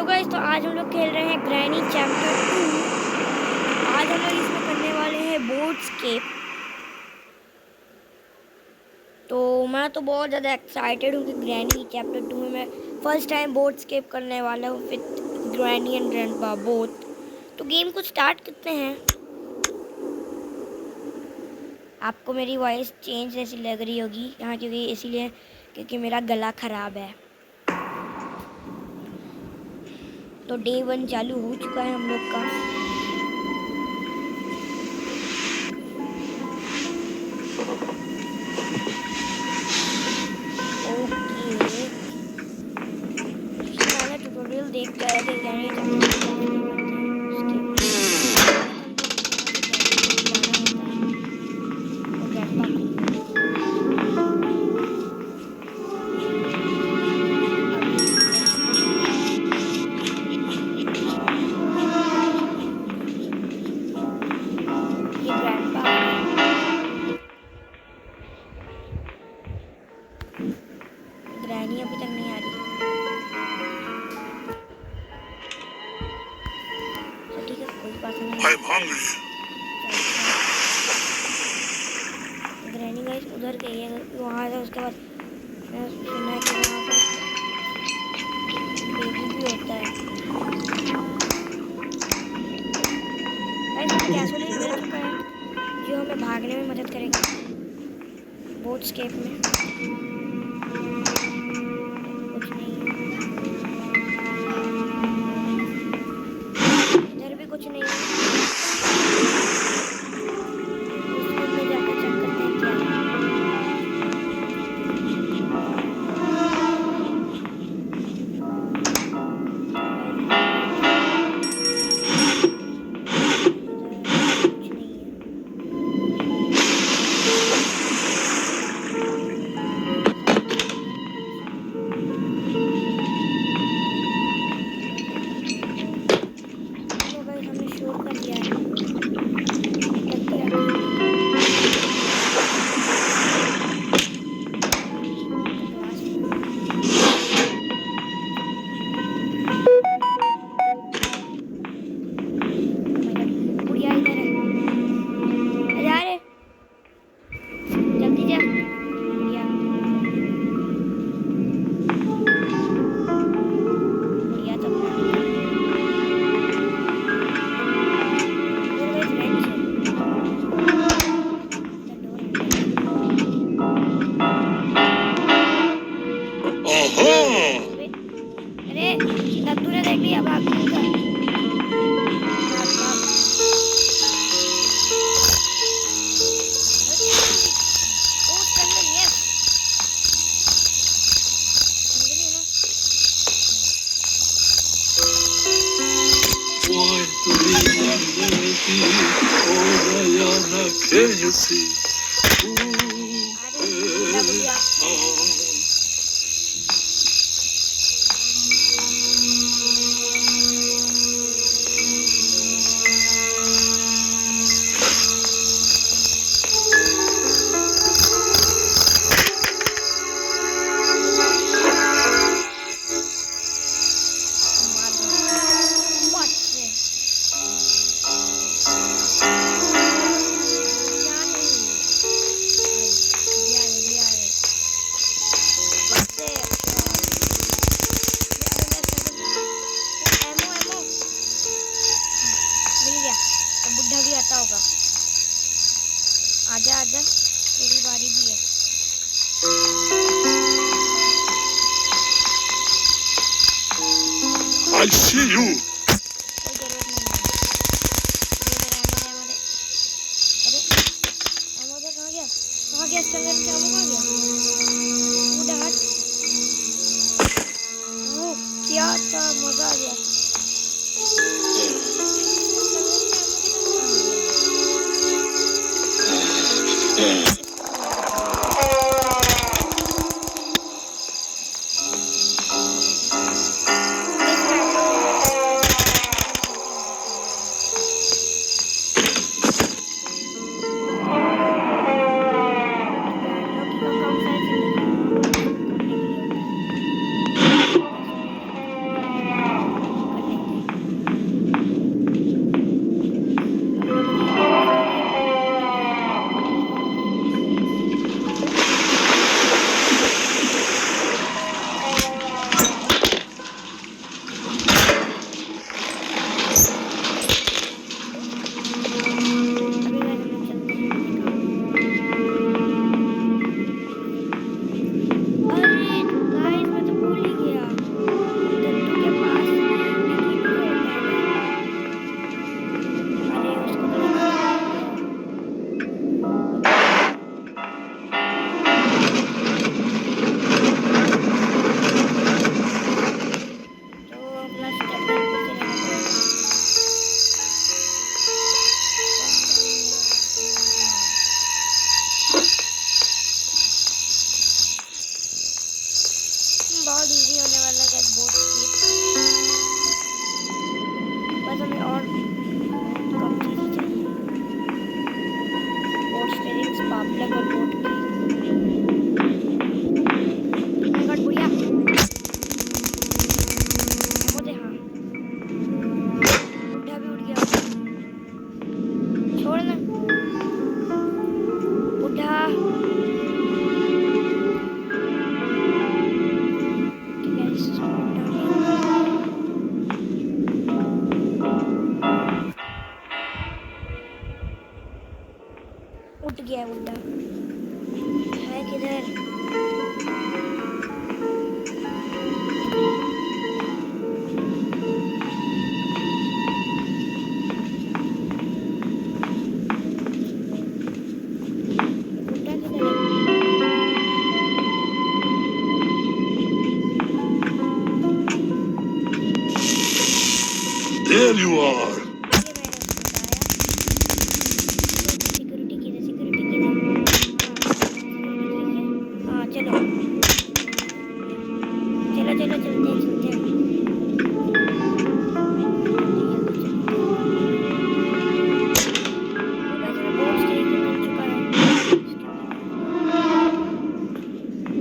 Hello guys, तो आज हम लोग खेल रहे हैं ग्रैनी चैप्टर 2। आज हम लोग इसमें करने वाले हैं बोर्डस्केप। तो मैं तो बहुत ज़्यादा एक्साइटेड हूँ कि ग्रैनी चैप्टर 2 में मैं फर्स्ट टाइम बोर्डस्केप करने वाला हूँ with granny and grandpa both. तो गेम को स्टार्ट करते हैं। आपको मेरी वॉइस चेंज जैसी लग रही होगी यहाँ, क्योंकि इसीलिए क्योंकि मेरा गला ख़राब है। तो डे 1 चालू हो चुका है हम लोग का। ओके, मैंने ट्यूटोरियल देख के आया कि ग्रैनी चैप्टर 2 कैसे करते हैं। उसके हम लोग यहाँ से ग्रैनी को बुलाना होता है और ग्रैंडपा को। अभी ये ग्रैंडपा आ गए। ग्रैनी अभी तक नहीं आ रही। तो ठीक है, कोई बात नहीं। ग्रैनी गाइस उधर गई है, वहाँ से उसके बाद मैं सुना है कि वहाँ पर बेबी भी होता है। गाइस हमें गैसोलीन मिल चुका है जो हमें भागने में मदद करेगा बोट्सकेप में। कुछ नहीं है, इधर भी कुछ नहीं है। उस रूम में जाकर चेक करते हैं क्या है। कुछ नहीं है। चलो गाइस, हमने शोर कर दिया है। करती रहती है। बुढ़िया इधर है। जा रे, जल्दी जा। बुढ़िया बुढ़िया तो अपना निकल गई। इधर गाइस रेंच है। The door handle. अरे दद्दू ने देख लिया, भाग कूद कर। भाग भाग। अरे जल्दी। ओ उसके अंदर यस, अंदर ही है ना। अरे बुढ़िया बुढ़िया। मार दूंगा बट से। क्या नहीं आई, बुढ़िया आई बुढ़िया आई बट से। एमो एमो मिल गया। अब बुढ़ा भी आता होगा। आजा आजा, तेरी बारी भी है। I see you. कोई जरूरत नहीं है। दे एमो दे। अरे एमो दे, कहाँ गया? कहाँ गया? इसके अंदर क्या एमो कहाँ गया? बुढ़ा हट। ओह क्या था, मजा आ गया। इसके अंदर से एमो कितना कहाँ गया? इसको तो मार देते हैं। गाइस रैंडम गलती हो सकता है इसमें। रैंडम का काम शायद से यहाँ बोर्डस्केप करने के लिए होता है। गैसोलीन का खत्म हो गया है। There you are. ये मैंने उसको बताया। सिक्योरिटी की है, सिक्योरिटी की है। सिक्योरिटी की है। हाँ चलो चलो चलो चलते हैं चलते हैं जल्दी जल्दी चलते हैं। वो गाइस हमें बोट स्टे की मिल चुका है। इसके अंदर मिलते हैं। अरे वाह बोट की मिल गई गाइस। हम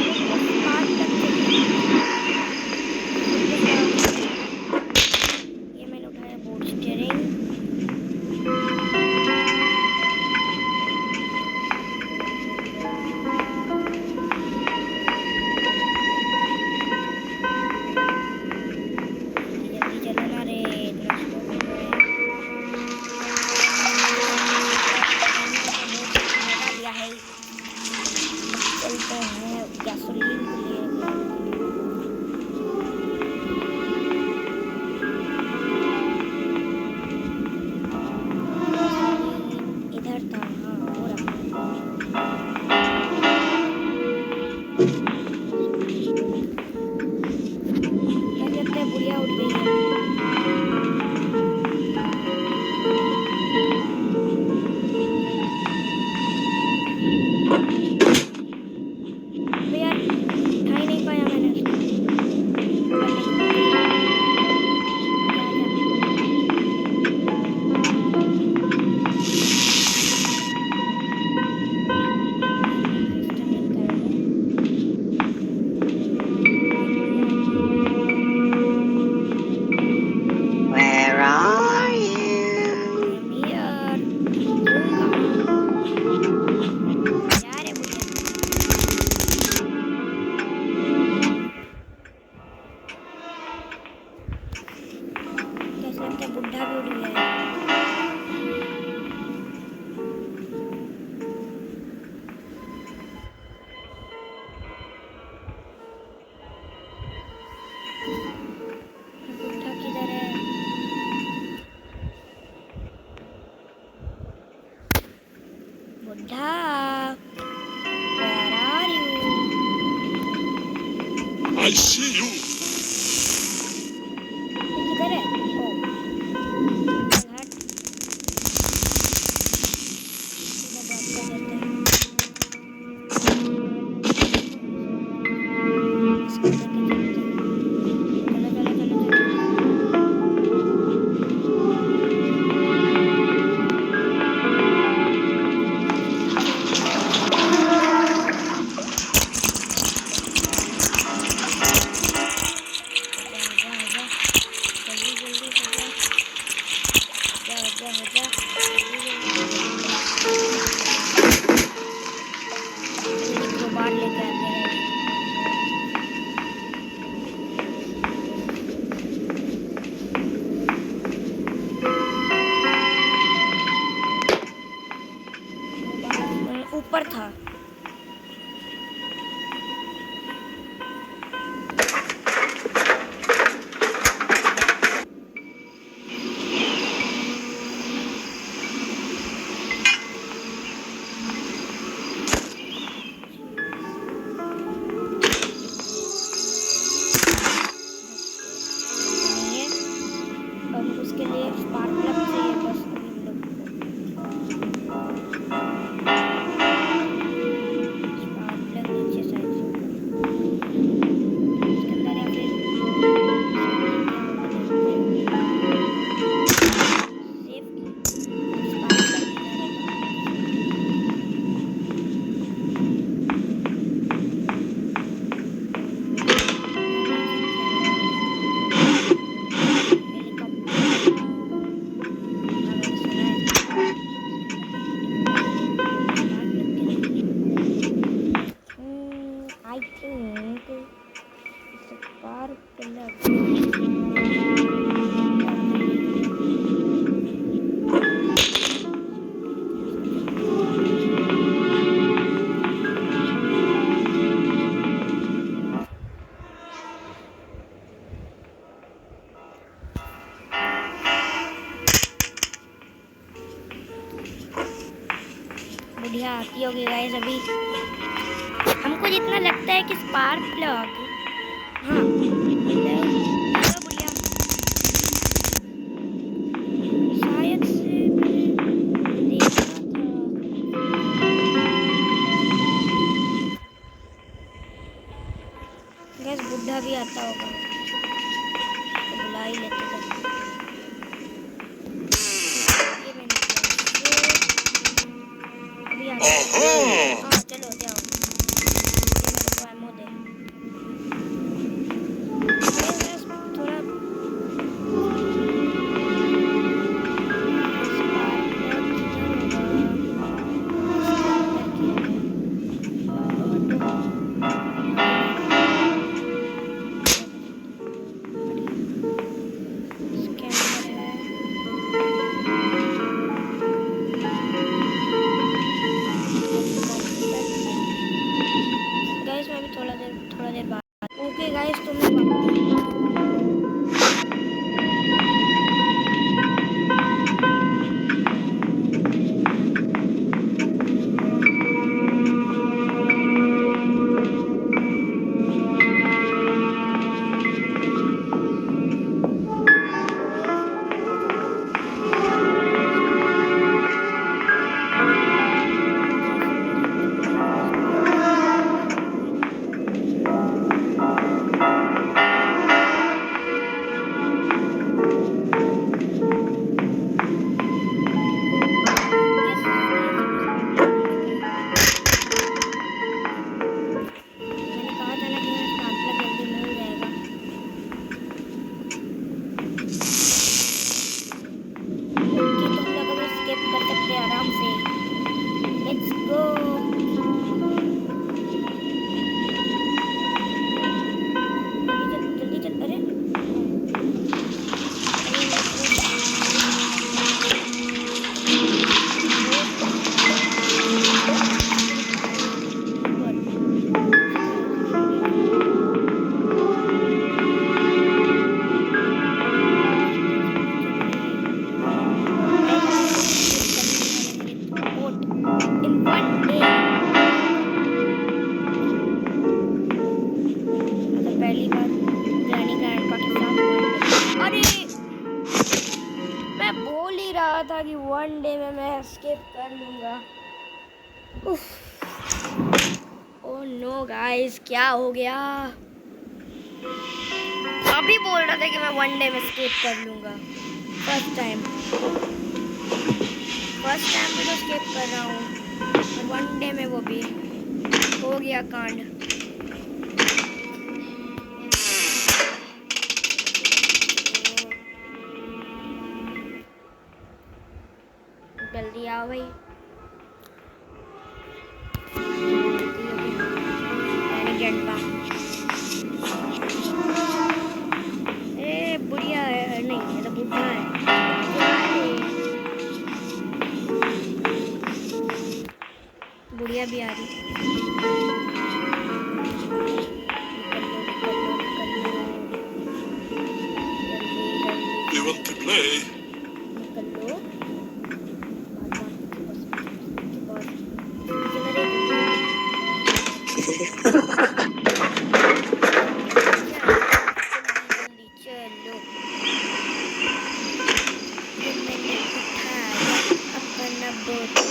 लोग को बस स्पार्क प्लग चाहिए फिर तो सब आसान हो जाएगा। ये मैंने उठाया बोट स्टीयरिंग। जल्दी जल्दी चलो ना रे, इतना स्लो क्यों है। मैंने तो बोट को लगा दिया है। अब चलते हैं गैसोलीन को लेने के लिए। गैसोलीन इधर था, हाँ वो रहा। मुझे लगता है बुढ़िया उठ गई है। अबे यार उठा ही नहीं पाया मैंने उसको। पकड़ने की कोशिश कर रहा हूँ। आजा आजा। ये मैंने उठाया एक्सटर्नल कैरियर। ये बुढ़िया है कि Where are you? I am here. तुम कहाँ हो? जा रे बुढ़िया। कैसे लगता है बुढ़ा भी उड़ गया है। बुढ़ा किधर है? बुढ़ा where are you? I see you. ये किधर है? ओ चल हट, सीधा ड्रॉप कर देते हैं। इसको लेके चलते हैं। चलो चलो चलो चलो। पीछे हो जा हो जा हो जा। जल्दी जल्दी हो जा। हो जा हो जा हो जा। जल्दी जल्दी। जल्दी क्रोबार लेके आते हैं गाइस। क्रोबार ऊपर था। धक्के से नहीं है। अब उसके लिए स्पार्क प्लग चाहिए बस अभी हम लोग को। स्पार्क प्लग नीचे साइड से होगा इसके अंदर या फिर इसके अंदर क्या होगा देखते हैं। सेफ की स्पार्क प्लग इधर होगा। मैंने नहीं चेक किया था गाइस। हेलीकॉप्टर। बुढ़िया आती होगी गाइस अभी। हमको जितना लगता है कि स्पार्क प्लग, हाँ हेलो बुढ़िया, शायद से मैंने देखा था। गैस बुढ़ा भी आता होगा तो बुला ही लेते थे। ये मैंने किया अभी आता है। हाँ चलो जाओ, ये मेरे को एमो दे। गैस थोड़ा स्पार्क प्लग किधर होगा, इसके अंदर क्यों है? हटो हटो, आगे नहीं, हटिए, इसके अंदर है। गाइस मैं भी थोड़ा देर बाद। ओके गाइस तो मैं जैसे मेरी मेरे को स्पार्क प्लग दिख रहा है ये देखो। यस गाइस मेरे को स्पार्क प्लग मिल चुका है। मैंने कहा था ना कि हमें स्पार्क प्लग जल्दी मिल जाएगा। ओके तो हम लोग अभी स्किप कर सकते हैं आराम से। Let's go. जल्दी चल अरे अरे मेरे को बोट एक्चुअली फाड़नी थी ऊपर, उसी के लिए चल रहा हूँ। जल्दी जल्दी चलिए गाइस, अभी हम लोग स्किप करने वाले हैं विथ बोट इन 1 डे। मतलब पहली बार ग्रैनी ग्रैंडपा के साथ 1 डे। अरे मैं बोल ही रहा था कि 1 डे में मैं स्किप कर लूंगा। ओह नो गाइस क्या हो गया? अभी बोल रहा था कि मैं 1 डे में स्किप कर लूंगा। फर्स्ट टाइम पे तो स्किप कर रहा हूँ, 1 डे में वो भी हो गया कांड। जल्दी आओ भाई, जल्दी अभी यानी ग्रैंडपा। ए बुढ़िया है, नहीं ये तो बुढ़ा है। क्या है? बुढ़िया भी आ रही। निकल लो निकल लो निकल लो, जल्दी जल्दी You want to play? निकल लो। मार मार पीछे बस पीछे बस पीछे ना रे, जल्दी जल्दी जल्दी जल्दी चलो। ये मैंने उठाया अपना बोटी।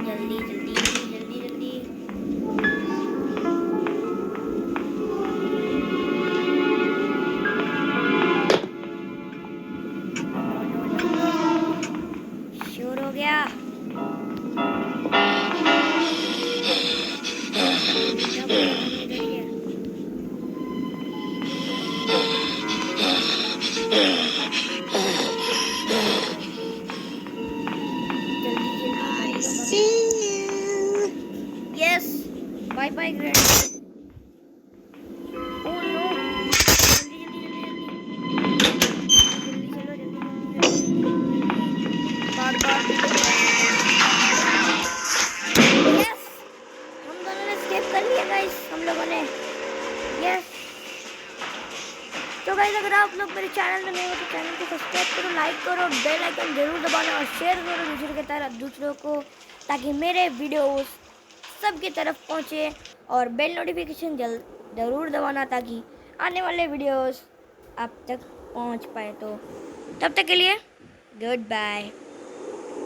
जल्दी जल्दी जल्दी जल्दी no no no no, sure हो गया। क्या बुढ़िया तुम इधर ही है? गाइस अगर आप लोग मेरे चैनल में नए हो तो चैनल को सब्सक्राइब करो, लाइक करो, बेल आइकन जरूर दबाना और शेयर करो दूसरों के तरफ दूसरों को, ताकि मेरे वीडियोस सबकी तरफ पहुँचे। और बेल नोटिफिकेशन ज़रूर दबाना ताकि आने वाले वीडियोस आप तक पहुँच पाए। तो तब तक के लिए गुड बाय।